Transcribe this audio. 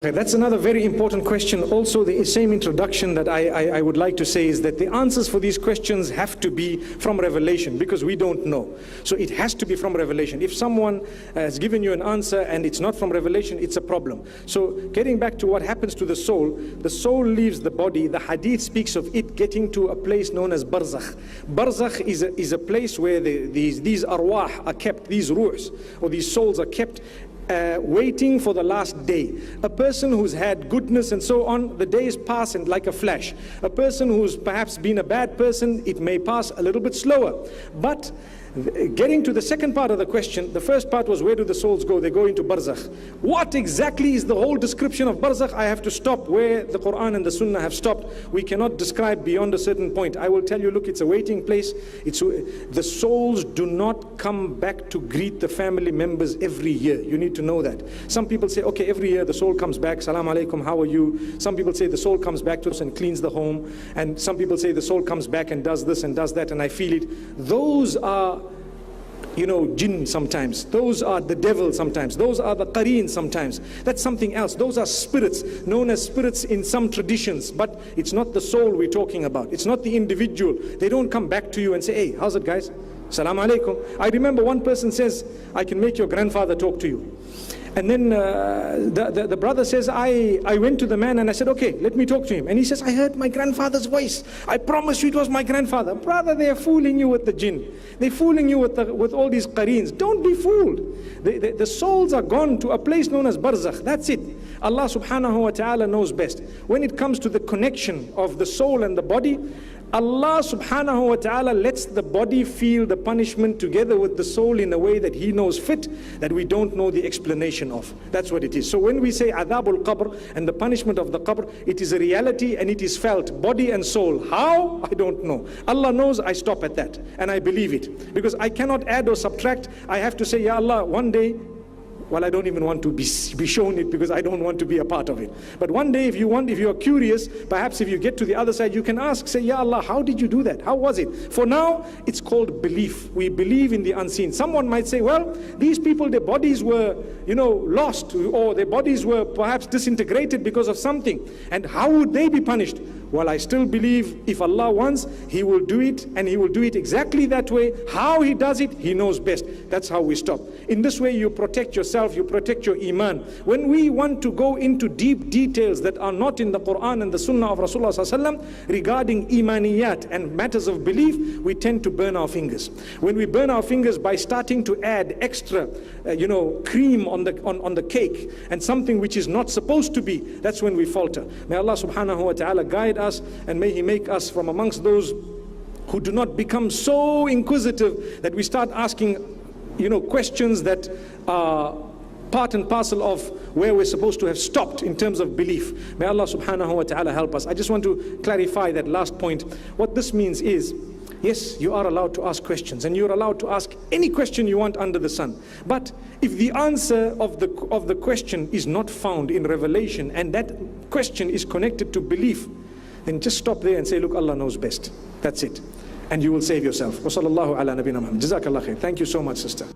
That's another very important question. Also, the same introduction that I would like to say is that the answers for these questions have to be from revelation, because we don't know. So it has to be from revelation. If someone has given you an answer and it's not from revelation, it's a problem. So getting back to what happens to the soul leaves the body. The hadith speaks of it getting to a place known as barzakh. Barzakh is a place where these arwah are kept, these ruhs or these souls are kept, waiting for the last day. A person who's had goodness and so on, the days pass and like a flash. A person who's perhaps been a bad person, it may pass a little bit slower. But getting to the second part of the question, the first part was, where do the souls go? They go into barzakh. What exactly is the whole description of barzakh? I have to stop where the Quran and the Sunnah have stopped. We cannot describe beyond a certain point. I will tell you, look, it's a waiting place. The souls do not come back to greet the family members every year. You need to know that. Some people say, okay, every year the soul comes back, salam alaikum, how are you? Some people say the soul comes back to us and cleans the home. And some people say the soul comes back and does this and does that, and I feel it. Those are, jinn sometimes. Those are the devil sometimes. Those are the qareen sometimes. That's something else. Those are spirits, known as spirits in some traditions. But it's not the soul we're talking about. It's not the individual. They don't come back to you and say, hey, how's it, guys? Salam alaikum. I remember one person says, I can make your grandfather talk to you. And then the brother says, I went to the man and I said, okay, let me talk to him. And he says, I heard my grandfather's voice. I promise you it was my grandfather. Brother, they're fooling you with the jinn. They're fooling you with all these qareens. Don't be fooled. The souls are gone to a place known as barzakh. That's it. Allah subhanahu wa ta'ala knows best. When it comes to the connection of the soul and the body, Allah subhanahu wa ta'ala lets the body feel the punishment together with the soul in a way that He knows fit, that we don't know the explanation of. That's what it is. So when we say adhabul qabr and the punishment of the qabr, it is a reality and it is felt, body and soul. How? I don't know. Allah knows. I stop at that and I believe it, because I cannot add or subtract. I have to say, Ya Allah, one day, well, I don't even want to be shown it, because I don't want to be a part of it. But one day, if you are curious, perhaps if you get to the other side, you can ask, say, Ya Allah, how did you do that? How was it? For now, it's called belief. We believe in the unseen. Someone might say, well, these people, their bodies were, lost, or their bodies were perhaps disintegrated because of something. And how would they be punished? Well, I still believe if Allah wants, He will do it, and He will do it exactly that way. How He does it, He knows best. That's how we stop. In this way, you protect yourself, you protect your iman. When we want to go into deep details that are not in the Quran and the Sunnah of Rasulullah ﷺ regarding imaniyat and matters of belief, we tend to burn our fingers. When we burn our fingers by starting to add extra, cream on the cake and something which is not supposed to be, that's when we falter. May Allah subhanahu wa ta'ala guide us, and may He make us from amongst those who do not become so inquisitive that we start asking questions that are part and parcel of where we're supposed to have stopped in terms of belief. May Allah subhanahu wa ta'ala help us. I just want to clarify that last point. What this means is, yes, you are allowed to ask questions, and you're allowed to ask any question you want under the sun. But if the answer of the question is not found in revelation, and that question is connected to belief, then just stop there and say, look, Allah knows best. That's it. And you will save yourself. Wa sallallahu ala nabina Muhammad. Jazakallah khair. Thank you so much, sister.